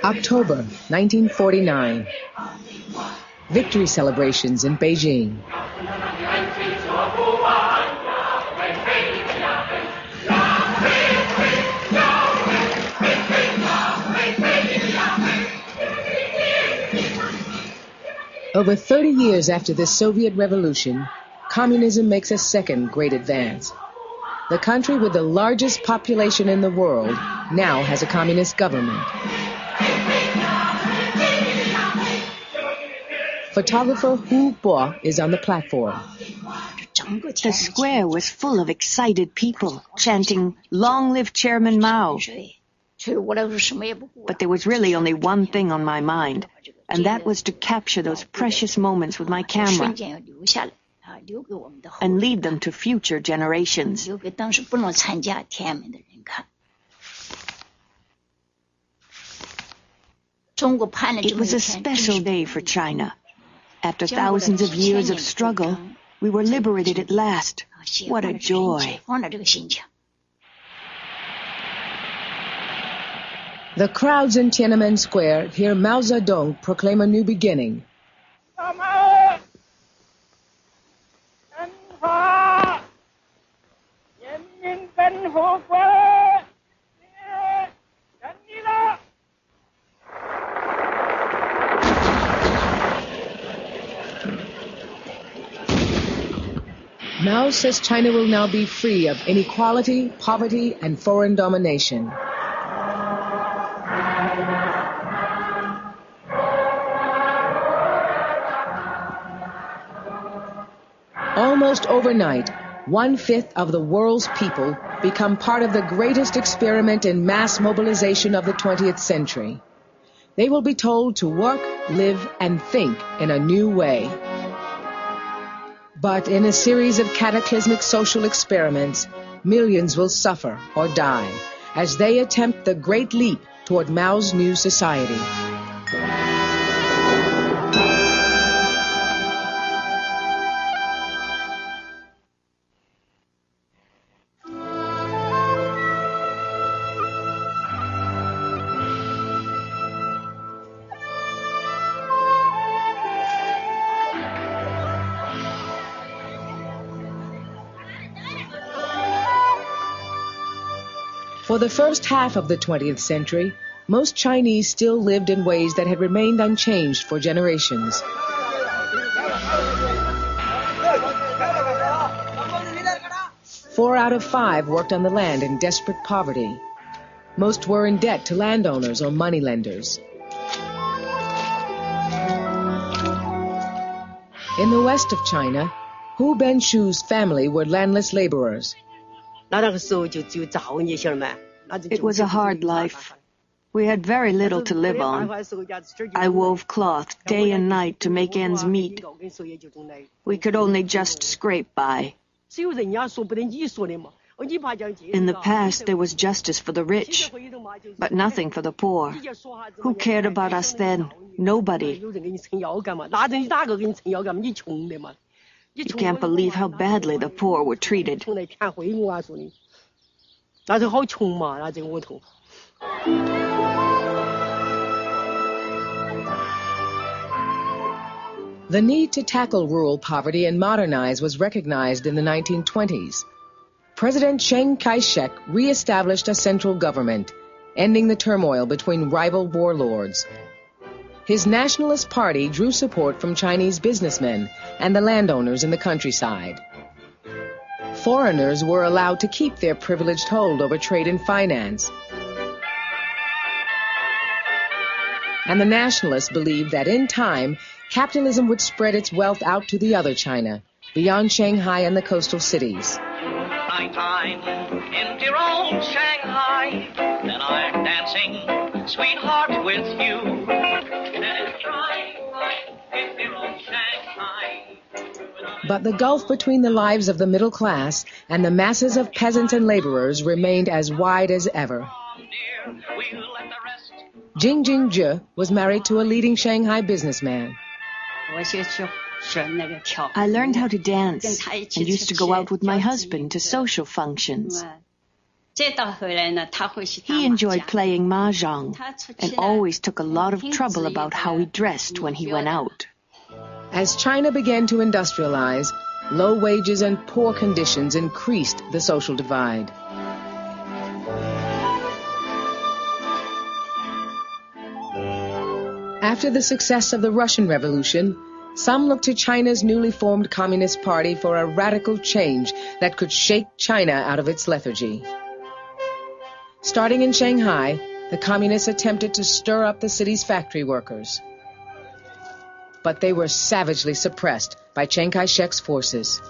October 1949. Victory celebrations in Beijing. Over 30 years after the Soviet Revolution, communism makes a second great advance. The country with the largest population in the world now has a communist government. Photographer Hu Bo is on the platform. The square was full of excited people, chanting, "Long live Chairman Mao." But there was really only one thing on my mind, and that was to capture those precious moments with my camera and leave them to future generations. It was a special day for China. After thousands of years of struggle, we were liberated at last. What a joy. The crowds in Tiananmen Square hear Mao Zedong proclaim a new beginning. Mao says China will now be free of inequality, poverty, and foreign domination. Almost overnight, 1/5 of the world's people become part of the greatest experiment in mass mobilization of the 20th century. They will be told to work, live, and think in a new way. But in a series of cataclysmic social experiments, millions will suffer or die as they attempt the great leap toward Mao's new society. For the first half of the 20th century, most Chinese still lived in ways that had remained unchanged for generations. Four out of 5 worked on the land in desperate poverty. Most were in debt to landowners or moneylenders. In the west of China, Hu Benshu's family were landless laborers. It was a hard life. We had very little to live on. I wove cloth day and night to make ends meet. We could only just scrape by. In the past, there was justice for the rich, but nothing for the poor. Who cared about us then? Nobody. You can't believe how badly the poor were treated. The need to tackle rural poverty and modernize was recognized in the 1920s. President Chiang Kai-shek re-established a central government, ending the turmoil between rival warlords. His Nationalist Party drew support from Chinese businessmen and the landowners in the countryside. Foreigners were allowed to keep their privileged hold over trade and finance. And the nationalists believed that in time, capitalism would spread its wealth out to the other China, beyond Shanghai and the coastal cities. Time in dear old Shanghai, then I'm dancing, sweetheart, with you. But the gulf between the lives of the middle class and the masses of peasants and laborers remained as wide as ever. Jing Jingzhe was married to a leading Shanghai businessman. I learned how to dance and used to go out with my husband to social functions. He enjoyed playing mahjong and always took a lot of trouble about how he dressed when he went out. As China began to industrialize, low wages and poor conditions increased the social divide. After the success of the Russian Revolution, some looked to China's newly formed Communist Party for a radical change that could shake China out of its lethargy. Starting in Shanghai, the Communists attempted to stir up the city's factory workers. But they were savagely suppressed by Chiang Kai-shek's forces.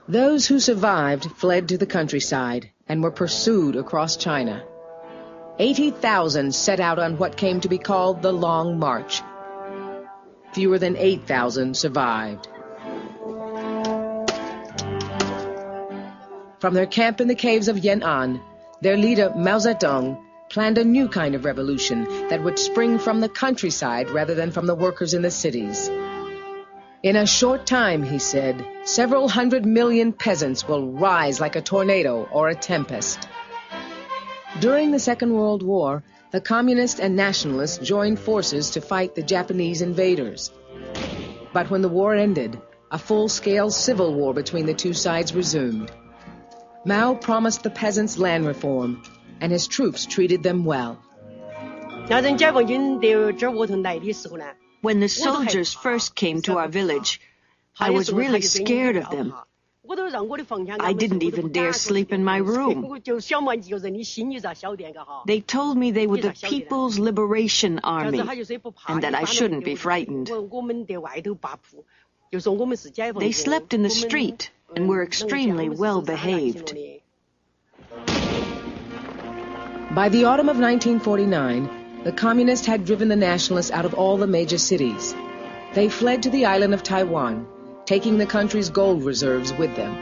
Those who survived fled to the countryside and were pursued across China. 80,000 set out on what came to be called the Long March. Fewer than 8,000 survived. From their camp in the caves of Yan'an, their leader Mao Zedong planned a new kind of revolution that would spring from the countryside rather than from the workers in the cities. In a short time, he said, several 100 million peasants will rise like a tornado or a tempest. During the Second World War, the Communists and Nationalists joined forces to fight the Japanese invaders. But when the war ended, a full-scale civil war between the two sides resumed. Mao promised the peasants land reform, and his troops treated them well. When the soldiers first came to our village, I was really scared of them. I didn't even dare sleep in my room. They told me they were the People's Liberation Army, and that I shouldn't be frightened. They slept in the street and were extremely well behaved. By the autumn of 1949, the Communists had driven the Nationalists out of all the major cities. They fled to the island of Taiwan, taking the country's gold reserves with them.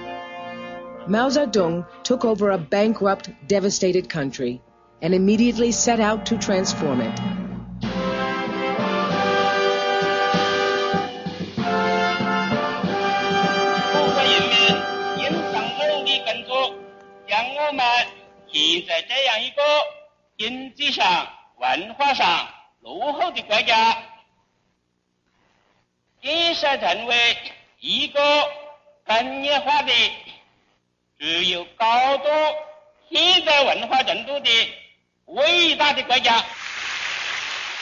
Mao Zedong took over a bankrupt, devastated country and immediately set out to transform it.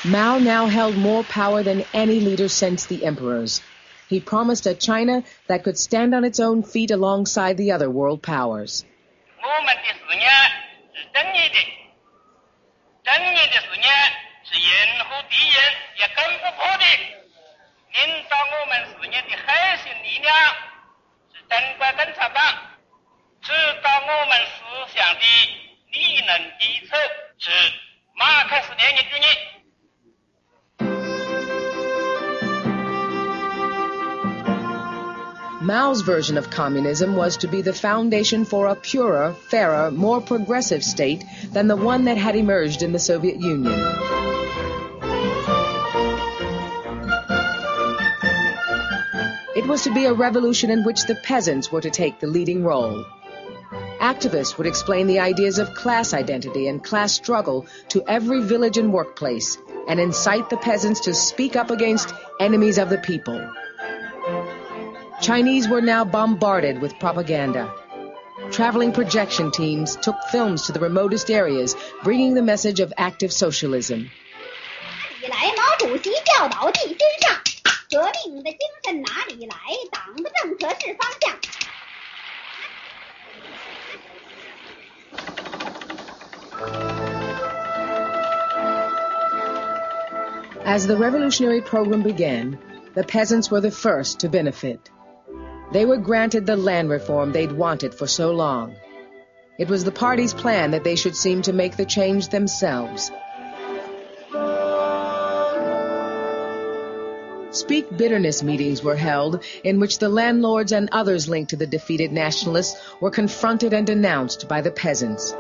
Mao now held more power than any leader since the emperors. He promised a China that could stand on its own feet alongside the other world powers. Mao's version of communism was to be the foundation for a purer, fairer, more progressive state than the one that had emerged in the Soviet Union. It was to be a revolution in which the peasants were to take the leading role. Activists would explain the ideas of class identity and class struggle to every village and workplace and incite the peasants to speak up against enemies of the people. Chinese were now bombarded with propaganda. Traveling projection teams took films to the remotest areas, bringing the message of active socialism. As the revolutionary program began, the peasants were the first to benefit. They were granted the land reform they'd wanted for so long. It was the party's plan that they should seem to make the change themselves. Speak Bitterness meetings were held in which the landlords and others linked to the defeated nationalists were confronted and denounced by the peasants.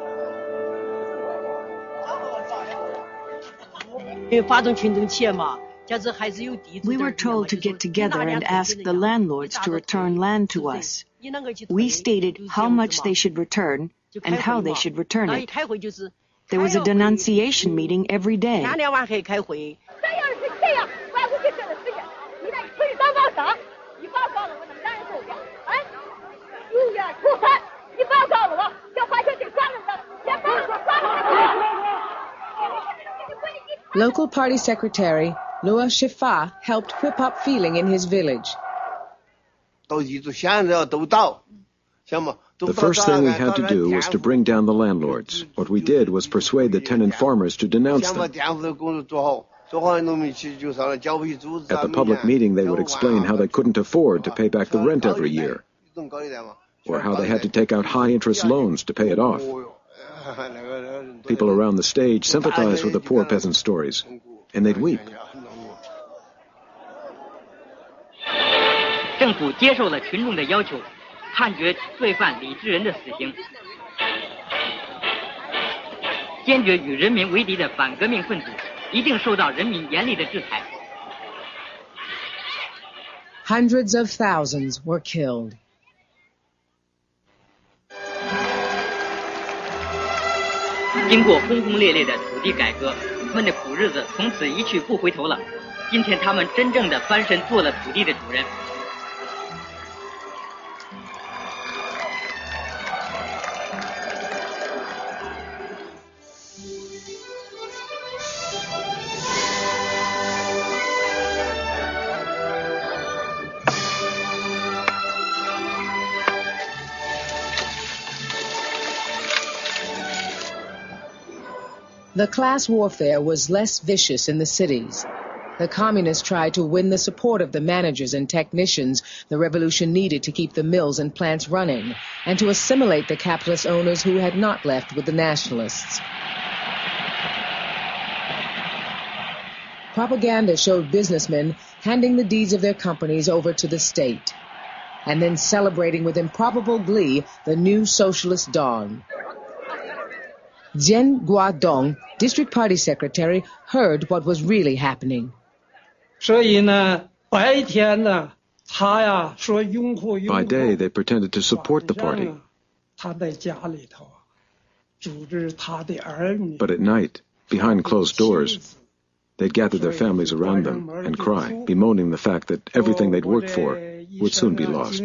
We were told to get together and ask the landlords to return land to us. We stated how much they should return and how they should return it. There was a denunciation meeting every day. Local party secretary Lua Shifa helped whip up feeling in his village. The first thing we had to do was to bring down the landlords. What we did was persuade the tenant farmers to denounce them. At the public meeting, they would explain how they couldn't afford to pay back the rent every year, or how they had to take out high-interest loans to pay it off. People around the stage sympathized with the poor peasant stories, and they'd weep. 政府接受了群众的要求，判决罪犯李志仁的死刑。坚决与人民为敌的反革命分子一定受到人民严厉的制裁。Hundreds of thousands were killed. 经过轰轰烈烈的土地改革，他们的苦日子从此一去不回头了。今天他们真正的翻身做了土地的主人。The class warfare was less vicious in the cities. The communists tried to win the support of the managers and technicians the revolution needed to keep the mills and plants running, and to assimilate the capitalist owners who had not left with the nationalists. Propaganda showed businessmen handing the deeds of their companies over to the state, and then celebrating with improbable glee the new socialist dawn. Jian Guodong, district party secretary, heard what was really happening. By day, they pretended to support the party. But at night, behind closed doors, they'd gather their families around them and cry, bemoaning the fact that everything they'd worked for would soon be lost.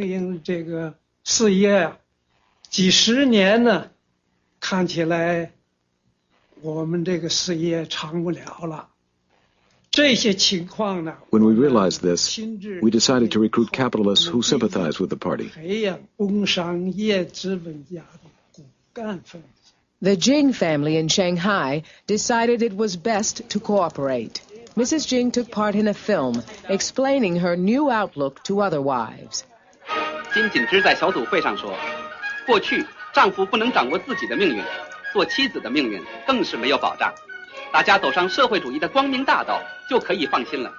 When we realized this, we decided to recruit capitalists who sympathized with the party. The Jing family in Shanghai decided it was best to cooperate. Mrs. Jing took part in a film explaining her new outlook to other wives. 金锦之在小组会上说，过去丈夫不能掌握自己的命运，做妻子的命运更是没有保障。大家走上社会主义的光明大道，就可以放心了。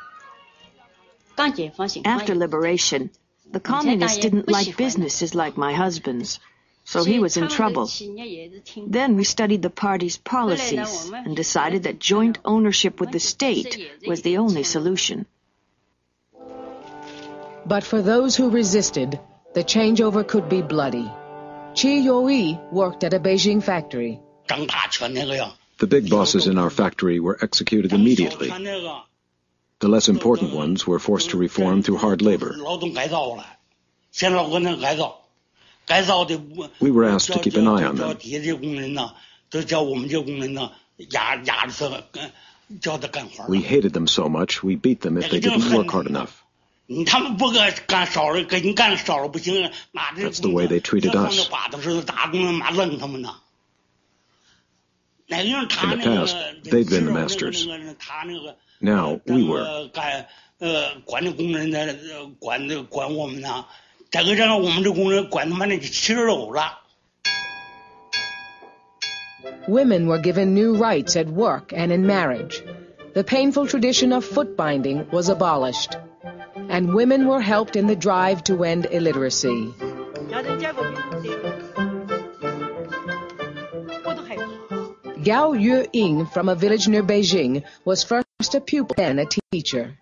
After liberation, the communists didn't like businesses like my husband's, so he was in trouble. Then we studied the party's policies and decided that joint ownership with the state was the only solution. But for those who resisted, the changeover could be bloody. Chi Youyi worked at a Beijing factory. The big bosses in our factory were executed immediately. The less important ones were forced to reform through hard labor. We were asked to keep an eye on them. We hated them so much, we beat them if they didn't work hard enough. That's the way they treated us. In the past, they'd been the masters. Now, we were. Women were given new rights at work and in marriage. The painful tradition of foot binding was abolished, and women were helped in the drive to end illiteracy. Gao Yue-ing from a village near Beijing was first First a pupil, then a teacher.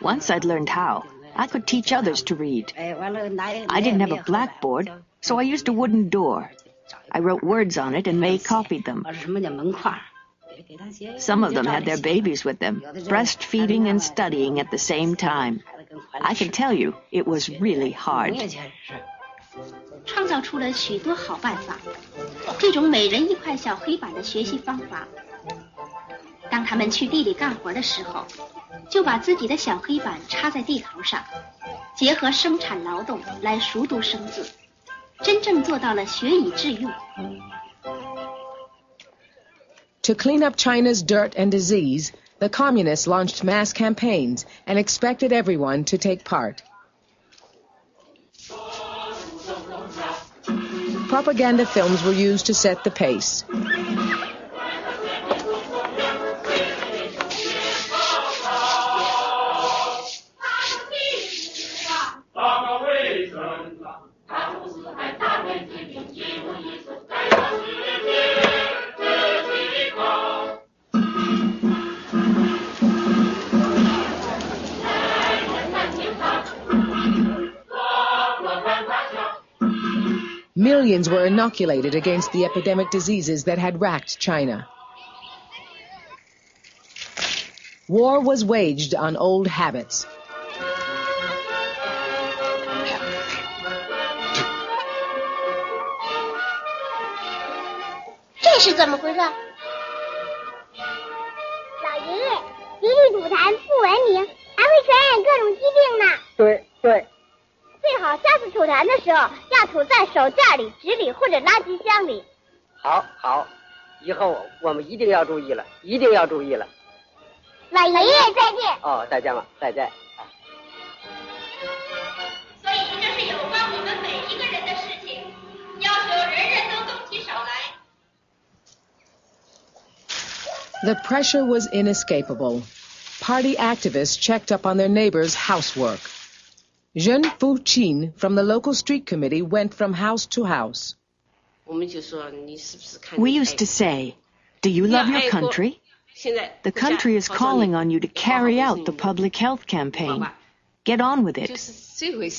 Once I'd learned how, I could teach others to read. I didn't have a blackboard, so I used a wooden door. I wrote words on it and May copied them. Some of them had their babies with them, breastfeeding and studying at the same time. I can tell you, it was really hard. 创造出了许多好办法，这种每人一块小黑板的学习方法。当他们去地里干活的时候，就把自己的小黑板插在地头上，结合生产劳动来熟读生字，真正做到了学以致用。To clean up China's dirt and disease, the communists launched mass campaigns and expected everyone to take part. Propaganda films were used to set the pace. Millions were inoculated against the epidemic diseases that had racked China. War was waged on old habits. This is what is 老爷爷，集体吐痰不文明，还会传染各种疾病呢。对。最好下次吐痰的时候要吐在手绢里、纸里或者垃圾箱里。好，以后我们一定要注意了，一定要注意了。老爷爷再见。哦，再见了，再见。所以这是有关我们每一个人的事情，要求人人都动起手来。The pressure was inescapable. Party activists checked up on their neighbors' housework. Zhen Fuqin from the local street committee went from house to house. We used to say, "Do you love your country?" The country is calling on you to carry out the public health campaign. Get on with it.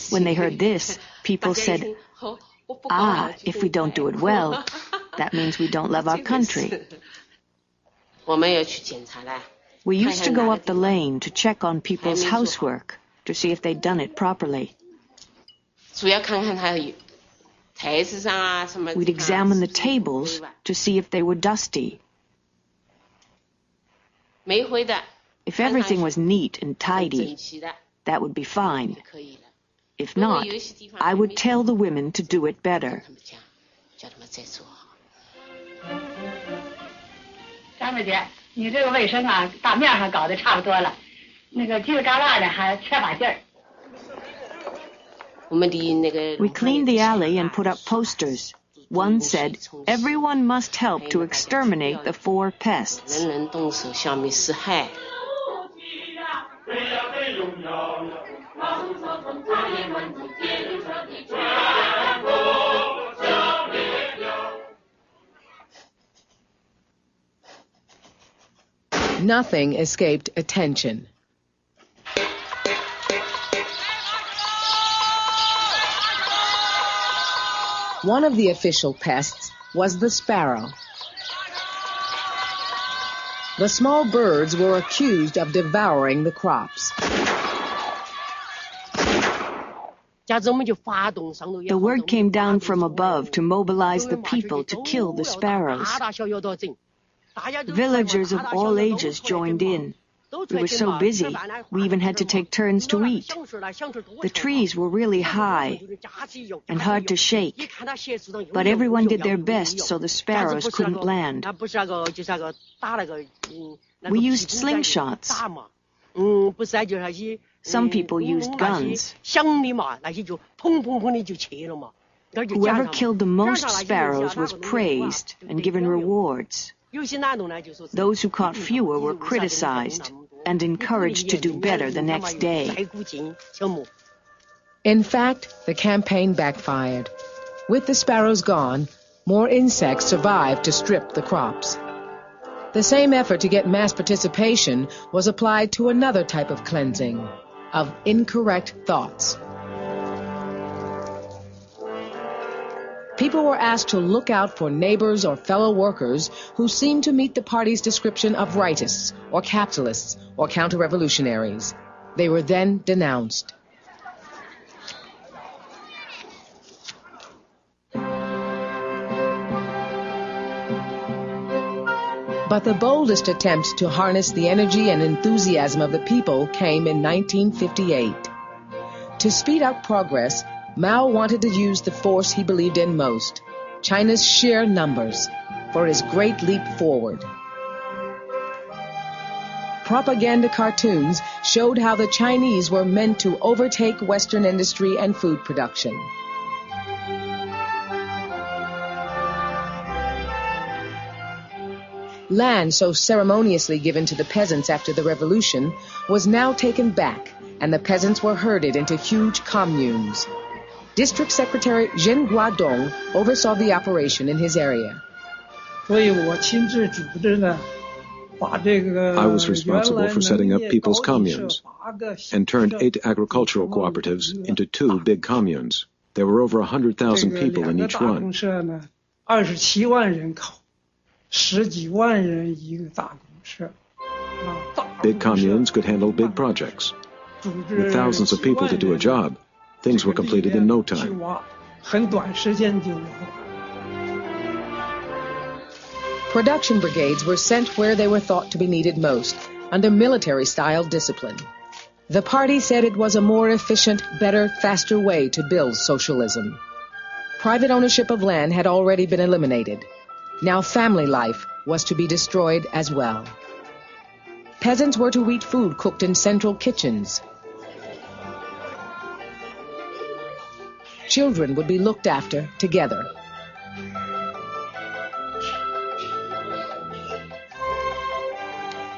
When they heard this, people said, if we don't do it well, that means we don't love our country. We used to go up the lane to check on people's housework, to see if they'd done it properly. We'd examine the tables to see if they were dusty. If everything was neat and tidy, that would be fine. If not, I would tell the women to do it better. 张大姐，你这个卫生啊，大面上搞得差不多了。那个叽里嘎啦的还缺把劲儿。We cleaned the alley and put up posters. One said, "Everyone must help to exterminate the 4 pests." Nothing escaped attention. One of the official pests was the sparrow. The small birds were accused of devouring the crops. The word came down from above to mobilize the people to kill the sparrows. Villagers of all ages joined in. We were so busy, we even had to take turns to eat. The trees were really high and hard to shake, but everyone did their best so the sparrows couldn't land. We used slingshots. Some people used guns. Whoever killed the most sparrows was praised and given rewards. Those who caught fewer were criticized and encouraged to do better the next day. In fact, the campaign backfired. With the sparrows gone, more insects survived to strip the crops. The same effort to get mass participation was applied to another type of cleansing, of incorrect thoughts. People were asked to look out for neighbors or fellow workers who seemed to meet the party's description of rightists or capitalists or counter-revolutionaries. They were then denounced. But the boldest attempt to harness the energy and enthusiasm of the people came in 1958. To speed up progress, Mao wanted to use the force he believed in most, China's sheer numbers, for his great leap forward. Propaganda cartoons showed how the Chinese were meant to overtake Western industry and food production. Land so ceremoniously given to the peasants after the revolution was now taken back, and the peasants were herded into huge communes. District Secretary Zhen Guodong oversaw the operation in his area. I was responsible for setting up people's communes and turned 8 agricultural cooperatives into 2 big communes. There were over 100,000 people in each one. Big communes could handle big projects. With thousands of people to do a job, things were completed in no time. Production brigades were sent where they were thought to be needed most, under military-style discipline. The party said it was a more efficient, better, faster way to build socialism. Private ownership of land had already been eliminated. Now family life was to be destroyed as well. Peasants were to eat food cooked in central kitchens. Children would be looked after together.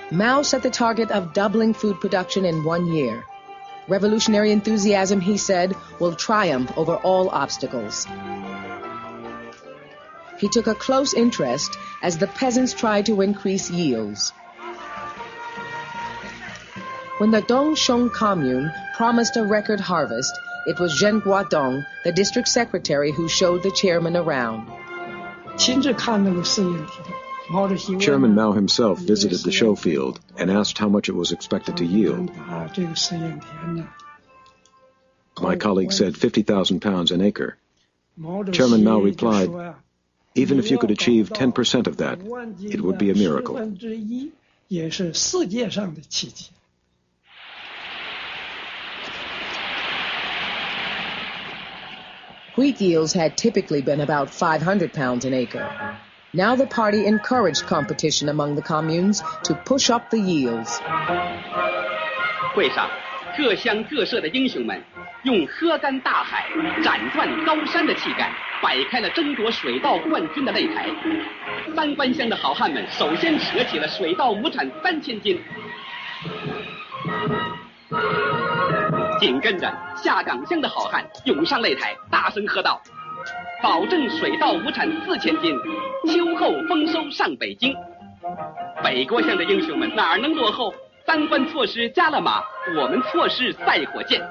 Mao set the target of doubling food production in 1 year. Revolutionary enthusiasm, he said, will triumph over all obstacles. He took a close interest as the peasants tried to increase yields. When the Dongsheng commune promised a record harvest, it was Zhen Guodong, the district secretary, who showed the chairman around. Chairman Mao himself visited the show field and asked how much it was expected to yield. My colleague said 50,000 pounds an acre. Chairman Mao replied, even if you could achieve 10% of that, it would be a miracle. Wheat yields had typically been about 500 pounds an acre. Now the party encouraged competition among the communes to push up the yields. 会上，各乡各社的英雄们用喝干大海、斩断高山的气概，摆开了争夺水稻冠军的擂台。三官乡的好汉们首先扯起了水稻亩产3000斤。紧跟着，下岗乡的好汉涌上擂台，大声喝道：“保证水稻亩产4000斤，秋后丰收上北京。”北郭乡的英雄们哪能落后？三官错失加了马，我们错失赛火箭，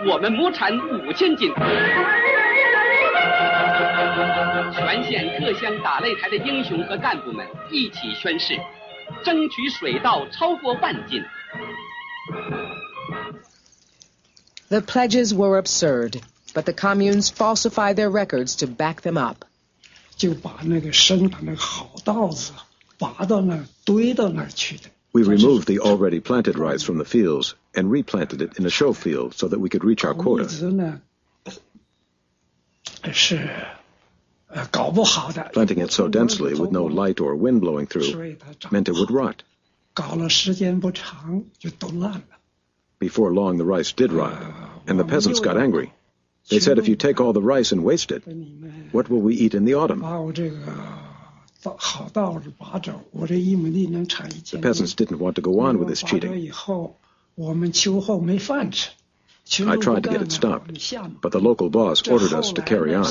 我们亩产5000斤。全县各乡打擂台的英雄和干部们一起宣誓，争取水稻超过10000斤。The pledges were absurd, but the communes falsified their records to back them up. 就把那个生长的好稻子拔到那儿堆到那儿去的。We removed the already planted rice from the fields and replanted it in a show field so that we could reach our quota. Planting it so densely with no light or wind blowing through meant it would rot. Before long, the rice did rot, and the peasants got angry. They said, if you take all the rice and waste it, what will we eat in the autumn? The peasants didn't want to go on with this cheating. I tried to get it stopped, but the local boss ordered us to carry on.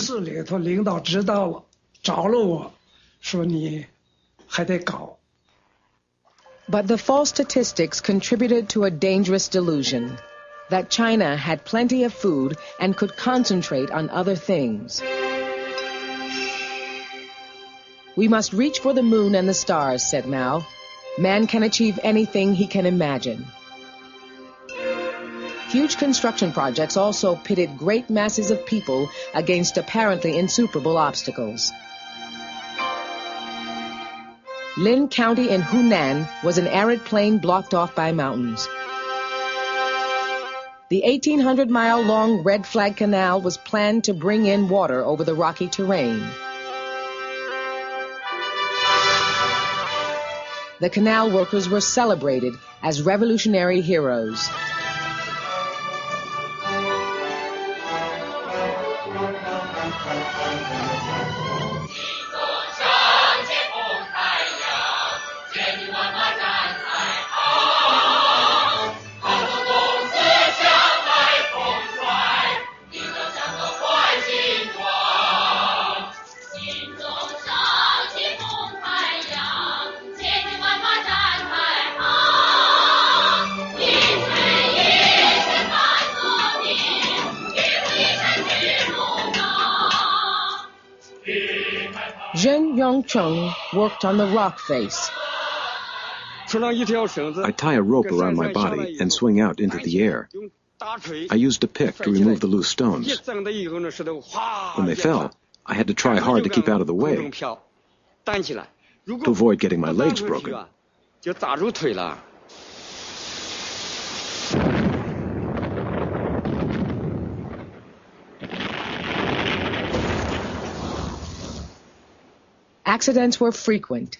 But the false statistics contributed to a dangerous delusion that China had plenty of food and could concentrate on other things. We must reach for the moon and the stars, said Mao. Man can achieve anything he can imagine. Huge construction projects also pitted great masses of people against apparently insuperable obstacles. Lin County in Hunan was an arid plain blocked off by mountains. The 1,800-mile-long Red Flag Canal was planned to bring in water over the rocky terrain. The canal workers were celebrated as revolutionary heroes. Tsé-Tung worked on the rock face. I tie a rope around my body and swing out into the air. I used a pick to remove the loose stones. When they fell, I had to try hard to keep out of the way to avoid getting my legs broken. Accidents were frequent.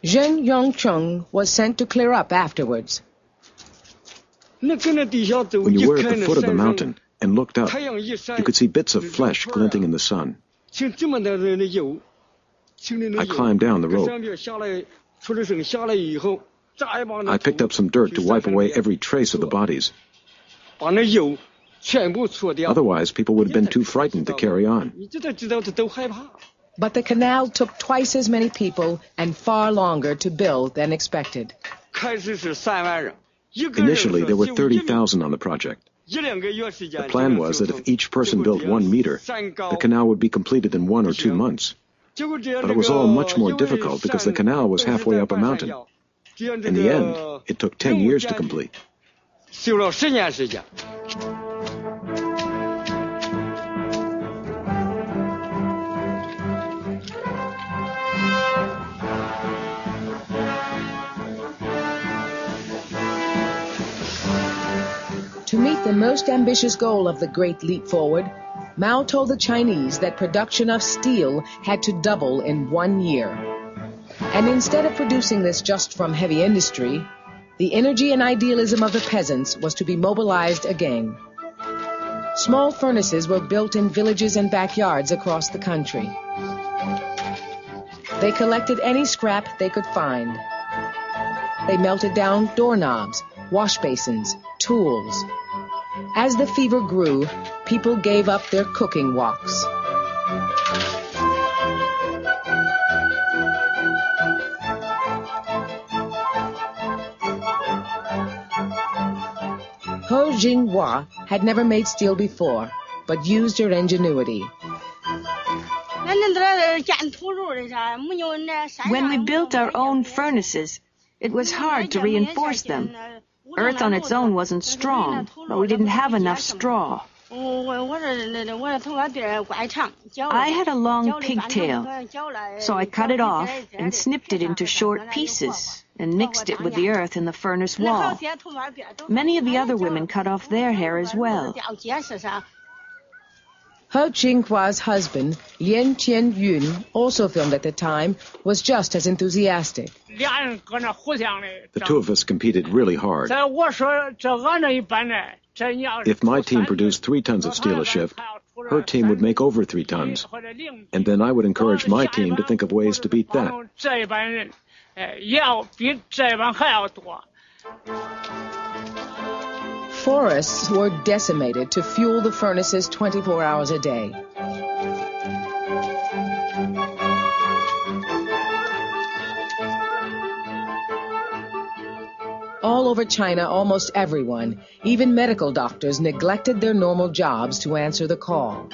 Tsé-Tung was sent to clear up afterwards. When you were at the foot of the mountain and looked up, you could see bits of flesh glinting in the sun. I climbed down the rope. I picked up some dirt to wipe away every trace of the bodies. Otherwise, people would have been too frightened to carry on. But the canal took twice as many people and far longer to build than expected. Initially, there were 30,000 on the project. The plan was that if each person built 1 meter, the canal would be completed in 1 or 2 months. But it was all much more difficult because the canal was halfway up a mountain. In the end, it took 10 years to complete. To meet the most ambitious goal of the Great Leap Forward, Mao told the Chinese that production of steel had to double in 1 year. And instead of producing this just from heavy industry, the energy and idealism of the peasants was to be mobilized again. Small furnaces were built in villages and backyards across the country. They collected any scrap they could find. They melted down doorknobs, wash basins, tools. As the fever grew, people gave up their cooking woks. Ho Jinghua had never made steel before, but used her ingenuity. When we built our own furnaces, it was hard to reinforce them. Earth on its own wasn't strong, but we didn't have enough straw. I had a long pigtail, so I cut it off and snipped it into short pieces and mixed it with the earth in the furnace wall. Many of the other women cut off their hair as well. Ho Jinghua's husband, Lien Tianyun, also filmed at the time, was just as enthusiastic. The two of us competed really hard. If my team produced 3 tons of steel a shift, her team would make over 3 tons. And then I would encourage my team to think of ways to beat that. Forests were decimated to fuel the furnaces 24 hours a day. all over China, almost everyone, even medical doctors, neglected their normal jobs to answer the call.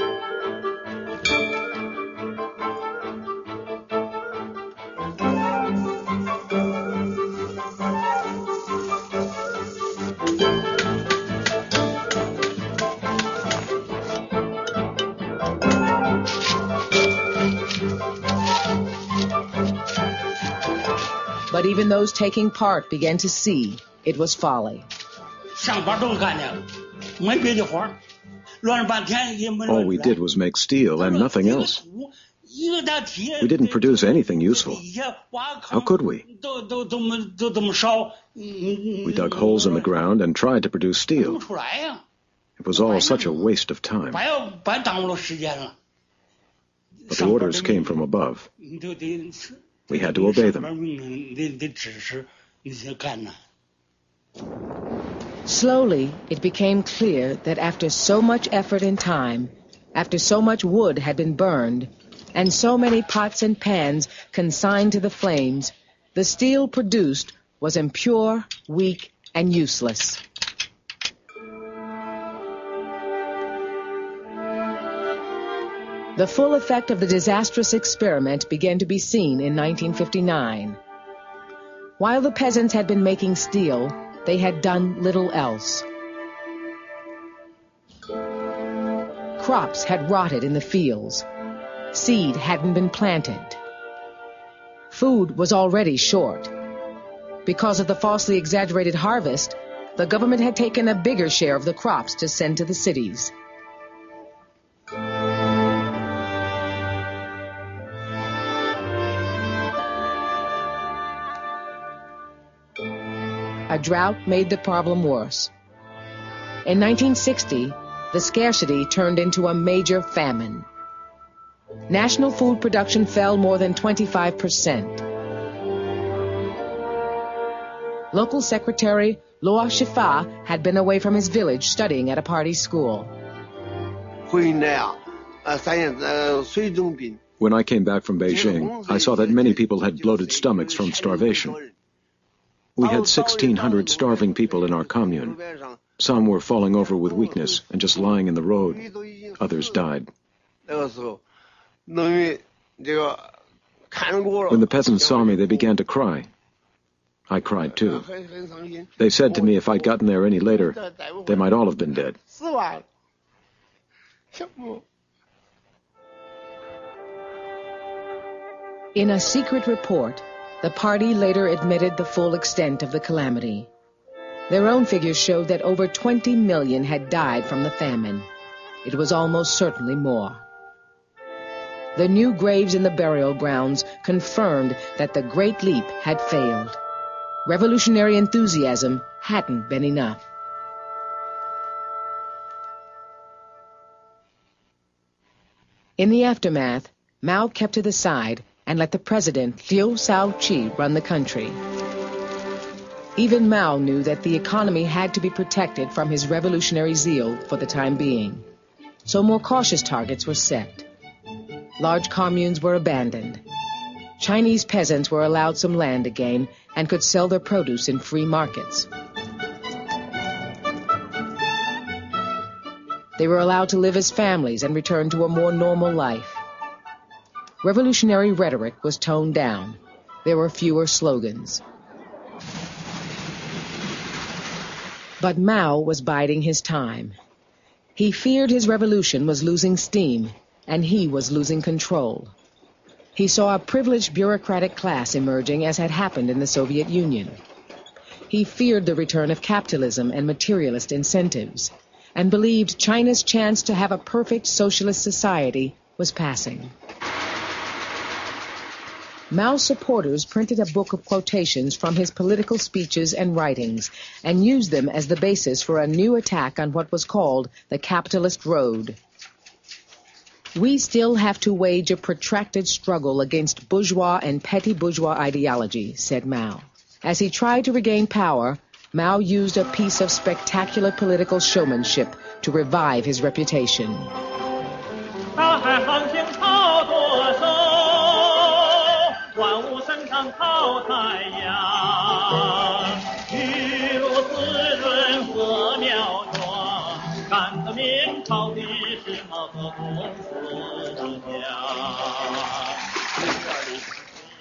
But even those taking part began to see it was folly. All we did was make steel and nothing else. We didn't produce anything useful. How could we? We dug holes in the ground and tried to produce steel. It was all such a waste of time. But the orders came from above. We had to obey them. Slowly, it became clear that after so much effort and time, after so much wood had been burned, and so many pots and pans consigned to the flames, the steel produced was impure, weak, and useless. The full effect of the disastrous experiment began to be seen in 1959. While the peasants had been making steel, they had done little else. Crops had rotted in the fields. Seed hadn't been planted. Food was already short. Because of the falsely exaggerated harvest, the government had taken a bigger share of the crops to send to the cities. A drought made the problem worse. In 1960, the scarcity turned into a major famine. National food production fell more than 25%. Local Secretary Luo Shifa had been away from his village studying at a party school. When I came back from Beijing, I saw that many people had bloated stomachs from starvation. We had 1,600 starving people in our commune. Some were falling over with weakness and just lying in the road. Others died. When the peasants saw me, they began to cry. I cried too. They said to me if I'd gotten there any later, they might all have been dead. In a secret report, the party later admitted the full extent of the calamity. Their own figures showed that over 20 million had died from the famine. It was almost certainly more. The new graves in the burial grounds confirmed that the Great Leap had failed. Revolutionary enthusiasm hadn't been enough. In the aftermath, Mao kept to the side and let the president Liu Shaoqi run the country. Even Mao knew that the economy had to be protected from his revolutionary zeal for the time being. So more cautious targets were set. Large communes were abandoned. Chinese peasants were allowed some land again and could sell their produce in free markets. They were allowed to live as families and return to a more normal life. Revolutionary rhetoric was toned down. There were fewer slogans. But Mao was biding his time. He feared his revolution was losing steam, and he was losing control. He saw a privileged bureaucratic class emerging as had happened in the Soviet Union. He feared the return of capitalism and materialist incentives, and believed China's chance to have a perfect socialist society was passing. Mao's supporters printed a book of quotations from his political speeches and writings and used them as the basis for a new attack on what was called the capitalist road. We still have to wage a protracted struggle against bourgeois and petty bourgeois ideology, said Mao. As he tried to regain power, Mao used a piece of spectacular political showmanship to revive his reputation.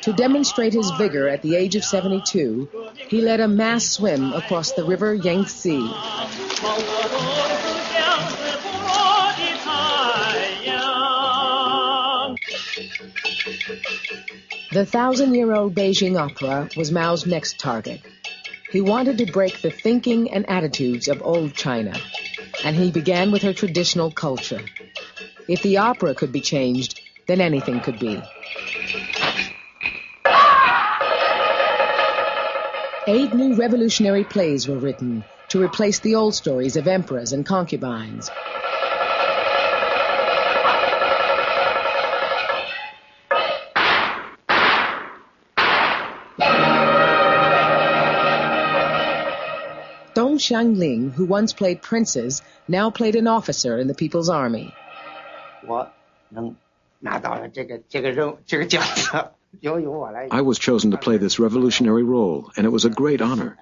To demonstrate his vigor at the age of 72, he led a mass swim across the river Yangtze. The 1,000-year-old Beijing opera was Mao's next target. He wanted to break the thinking and attitudes of old China, and he began with her traditional culture. If the opera could be changed, then anything could be. 8 new revolutionary plays were written to replace the old stories of emperors and concubines. Dong Xiangling, who once played princes, now played an officer in the People's Army. I was chosen to play this revolutionary role, and it was a great honor.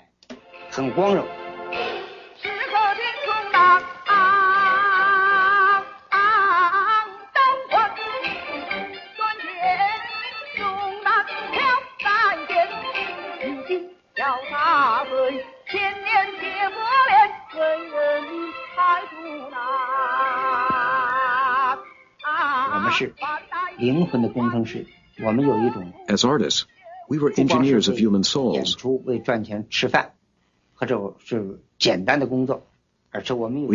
As artists, we were engineers of human souls. We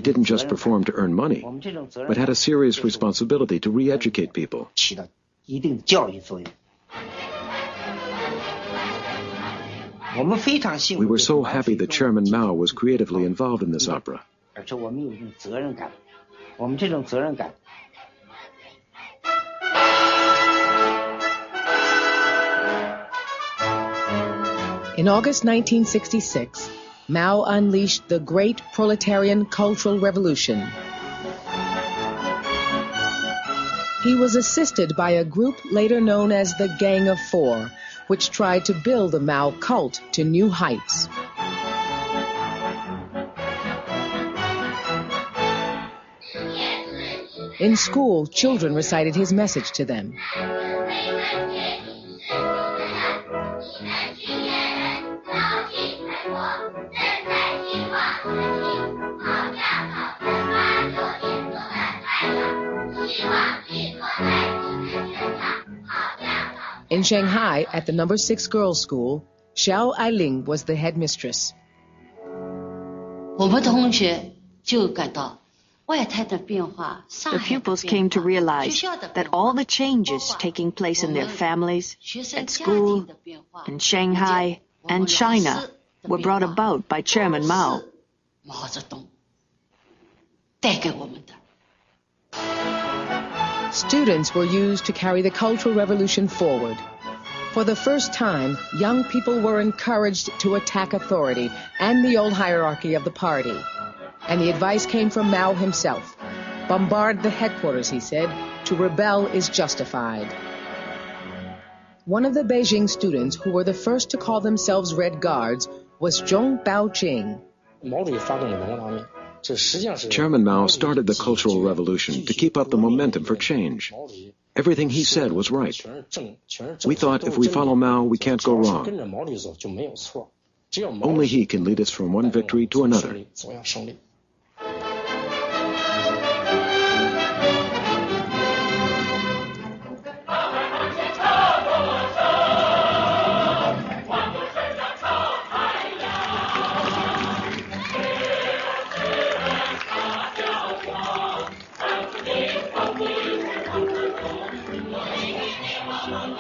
didn't just perform to earn money, but had a serious responsibility to re-educate people. We were so happy that Chairman Mao was creatively involved in this opera. In August 1966, Mao unleashed the Great Proletarian Cultural Revolution. He was assisted by a group later known as the Gang of Four, which tried to build the Mao cult to new heights. In school, children recited his message to them. In Shanghai, at the No. 6 girls' school, Xiao Ailing was the headmistress. The pupils came to realize that all the changes taking place in their families, at school, in Shanghai, and China were brought about by Chairman Mao. Students were used to carry the Cultural Revolution forward. For the first time, young people were encouraged to attack authority and the old hierarchy of the party. And the advice came from Mao himself. Bombard the headquarters, he said. To rebel is justified. One of the Beijing students who were the first to call themselves Red Guards was Zhong Baoqing. Chairman Mao started the Cultural Revolution to keep up the momentum for change. Everything he said was right. We thought if we follow Mao, we can't go wrong. Only he can lead us from one victory to another.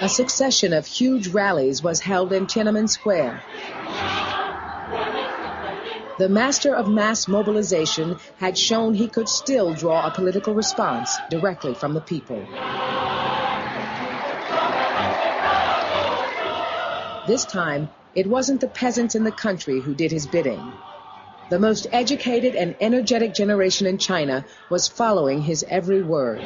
A succession of huge rallies was held in Tiananmen Square. The master of mass mobilization had shown he could still draw a political response directly from the people. This time, it wasn't the peasants in the country who did his bidding. The most educated and energetic generation in China was following his every word.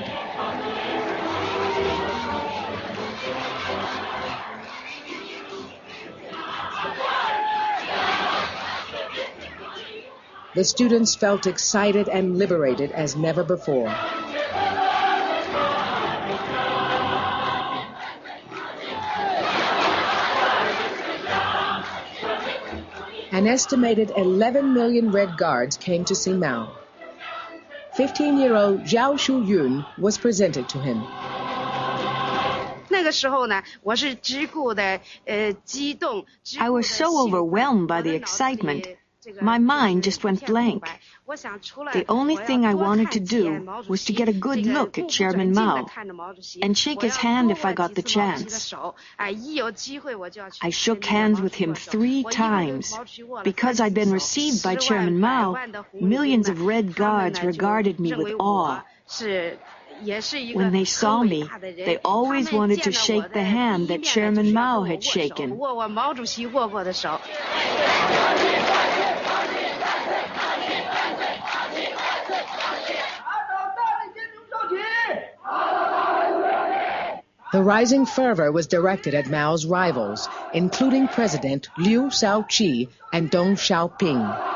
The students felt excited and liberated as never before. An estimated 11 million Red Guards came to see Mao. 15-year-old Zhao Shuyun was presented to him. I was so overwhelmed by the excitement. My mind just went blank. The only thing I wanted to do was to get a good look at Chairman Mao and shake his hand if I got the chance. I shook hands with him 3 times. Because I'd been received by Chairman Mao, millions of Red Guards regarded me with awe. When they saw me, they always wanted to shake the hand that Chairman Mao had shaken. The rising fervor was directed at Mao's rivals, including President Liu Shaoqi and Deng Xiaoping.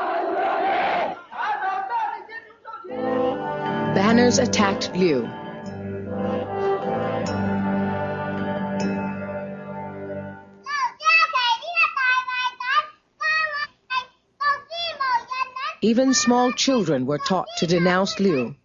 Banners attacked Liu. Even small children were taught to denounce Liu.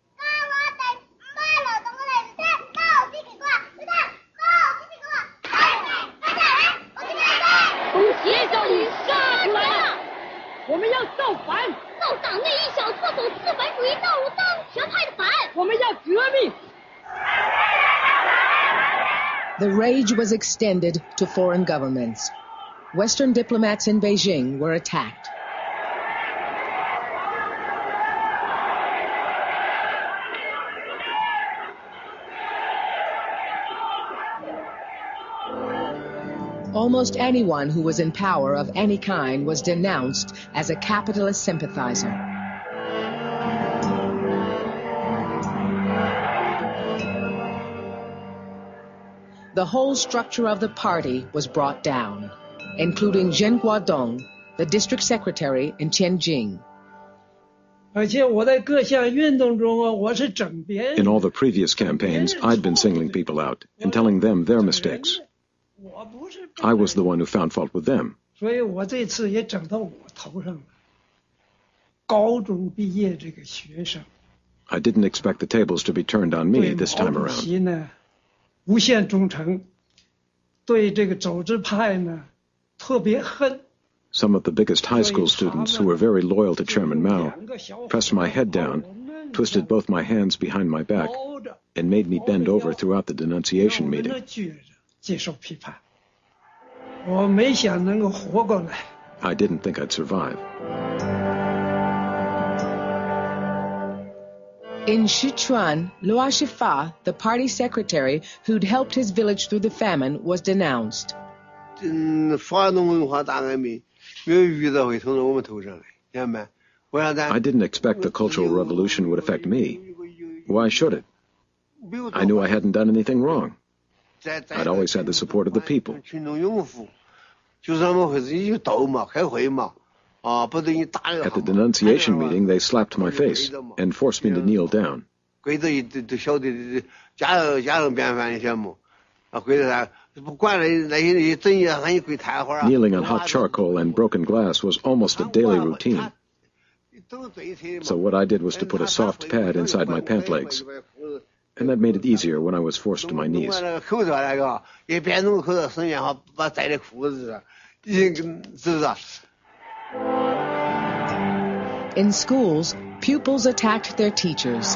The rage was extended to foreign governments. Western diplomats in Beijing were attacked. Almost anyone who was in power of any kind was denounced as a capitalist sympathizer. The whole structure of the party was brought down, including Zhen Guodong, the district secretary in Tianjin. In all the previous campaigns, I'd been singling people out and telling them their mistakes. I was the one who found fault with them. I didn't expect the tables to be turned on me this time around. Some of the biggest high school students who were very loyal to Chairman Mao pressed my head down, twisted both my hands behind my back, and made me bend over throughout the denunciation meeting. I didn't think I'd survive. In Sichuan, Luo Shifa, the party secretary who'd helped his village through the famine, was denounced. I didn't expect the Cultural Revolution would affect me. Why should it? I knew I hadn't done anything wrong. I'd always had the support of the people. At the denunciation meeting, they slapped my face and forced me to kneel down. Kneeling on hot charcoal and broken glass was almost a daily routine. So what I did was to put a soft pad inside my pant legs, and that made it easier when I was forced to my knees. In schools, pupils attacked their teachers.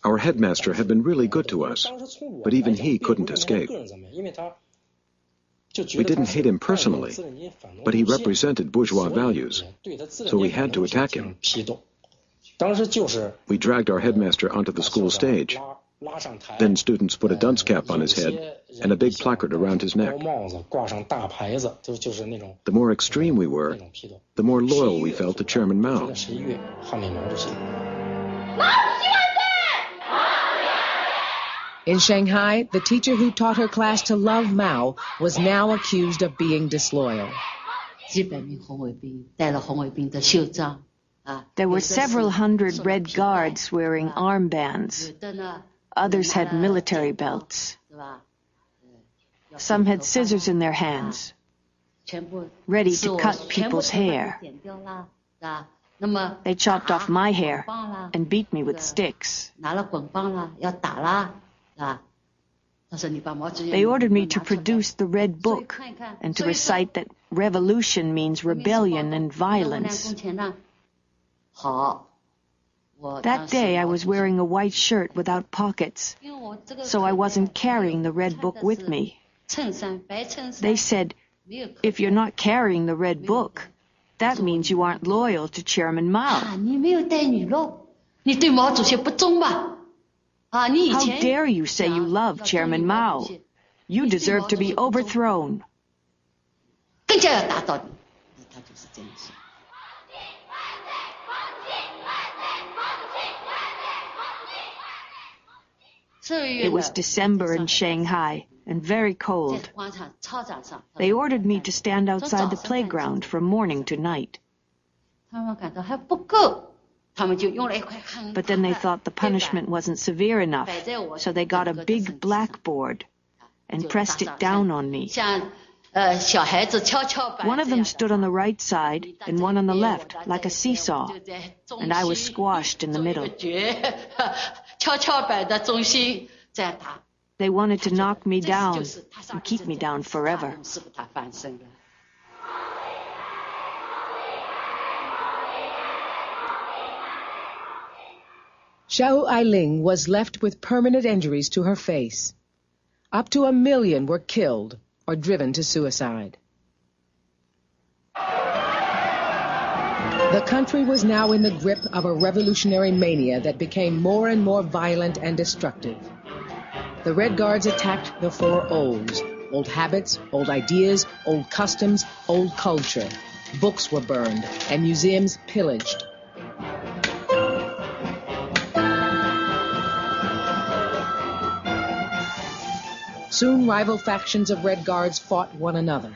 Our headmaster had been really good to us, but even he couldn't escape. We didn't hate him personally, but he represented bourgeois values, so we had to attack him. We dragged our headmaster onto the school stage. Then students put a dunce cap on his head and a big placard around his neck. The more extreme we were, the more loyal we felt to Chairman Mao. In Shanghai, the teacher who taught her class to love Mao was now accused of being disloyal. There were several hundred Red Guards wearing armbands. Others had military belts. Some had scissors in their hands. ready to cut people's hair. They chopped off my hair and beat me with sticks. They ordered me to produce the Red Book and to recite that revolution means rebellion and violence. That day I was wearing a white shirt without pockets, so I wasn't carrying the Red Book with me. They said, if you're not carrying the Red Book, that means you aren't loyal to Chairman Mao. How dare you say you love Chairman Mao? You deserve to be overthrown. It was December in Shanghai and very cold. They ordered me to stand outside the playground from morning to night. But then they thought the punishment wasn't severe enough, so they got a big blackboard and pressed it down on me. One of them stood on the right side and one on the left, like a seesaw, and I was squashed in the middle. They wanted to knock me down and keep me down forever. Xiao Ailing was left with permanent injuries to her face. Up to 1 million were killed or driven to suicide. The country was now in the grip of a revolutionary mania that became more and more violent and destructive. The Red Guards attacked the four olds: old habits, old ideas, old customs, old culture. Books were burned and museums pillaged. Soon rival factions of Red Guards fought one another.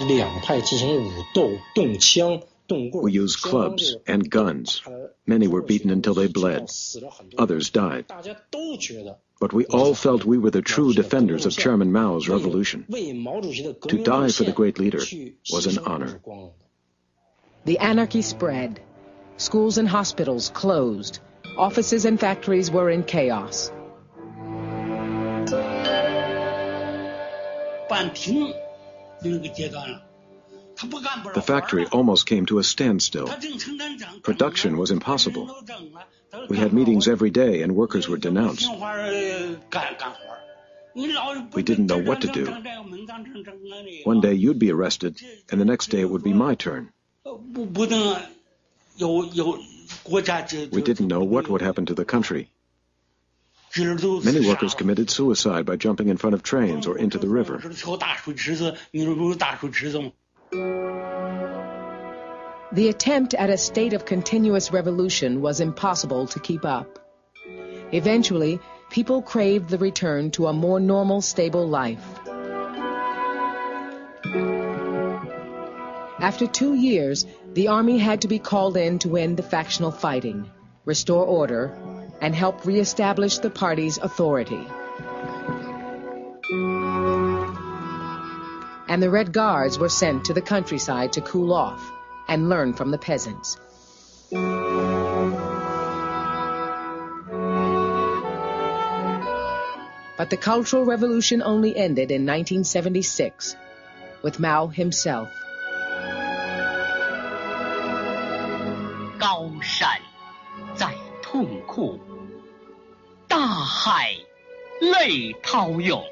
We used clubs and guns. Many were beaten until they bled. Others died. But we all felt we were the true defenders of Chairman Mao's revolution. To die for the great leader was an honor. The anarchy spread. Schools and hospitals closed. Offices and factories were in chaos. The factory almost came to a standstill. Production was impossible. We had meetings every day and workers were denounced. We didn't know what to do. One day you'd be arrested, and the next day it would be my turn. We didn't know what would happen to the country. Many workers committed suicide by jumping in front of trains or into the river. The attempt at a state of continuous revolution was impossible to keep up. Eventually, people craved the return to a more normal, stable life. After 2 years, the army had to be called in to end the factional fighting, restore order, and help re-establish the party's authority. And the Red Guards were sent to the countryside to cool off and learn from the peasants. But the Cultural Revolution only ended in 1976 with Mao himself. 高山在痛哭，大海泪涛涌，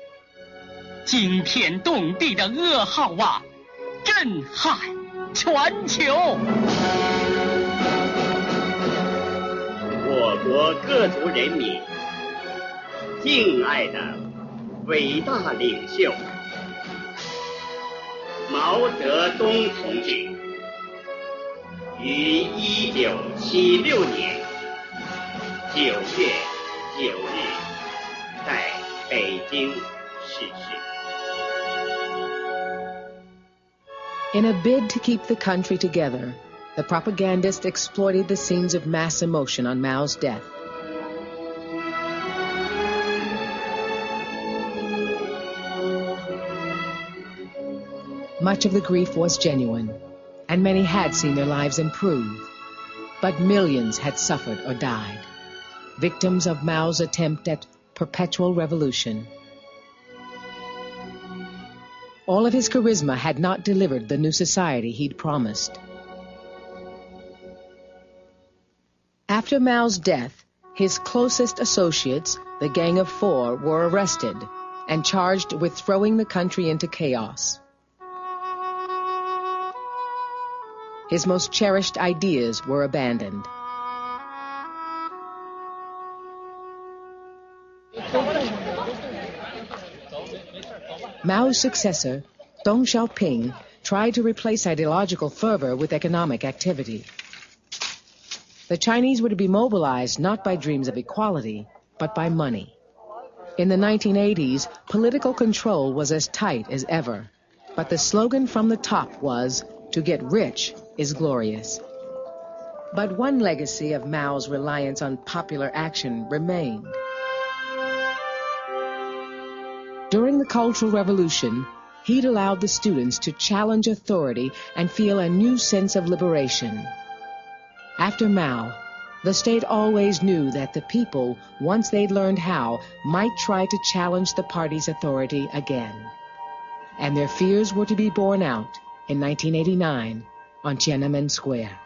惊天动地的噩耗啊，震撼全球。我国各族人民敬爱的伟大领袖毛泽东同志于1976年9月9日在北京逝世。 In a bid to keep the country together, the propagandists exploited the scenes of mass emotion on Mao's death. Much of the grief was genuine, and many had seen their lives improve. But millions had suffered or died, victims of Mao's attempt at perpetual revolution. All of his charisma had not delivered the new society he'd promised. After Mao's death, his closest associates, the Gang of Four, were arrested and charged with throwing the country into chaos. His most cherished ideas were abandoned. Mao's successor, Deng Xiaoping, tried to replace ideological fervor with economic activity. The Chinese were to be mobilized not by dreams of equality, but by money. In the 1980s, political control was as tight as ever, but the slogan from the top was, "To get rich is glorious." But one legacy of Mao's reliance on popular action remained. During the Cultural Revolution, he'd allowed the students to challenge authority and feel a new sense of liberation. After Mao, the state always knew that the people, once they'd learned how, might try to challenge the party's authority again. And their fears were to be borne out in 1989 on Tiananmen Square.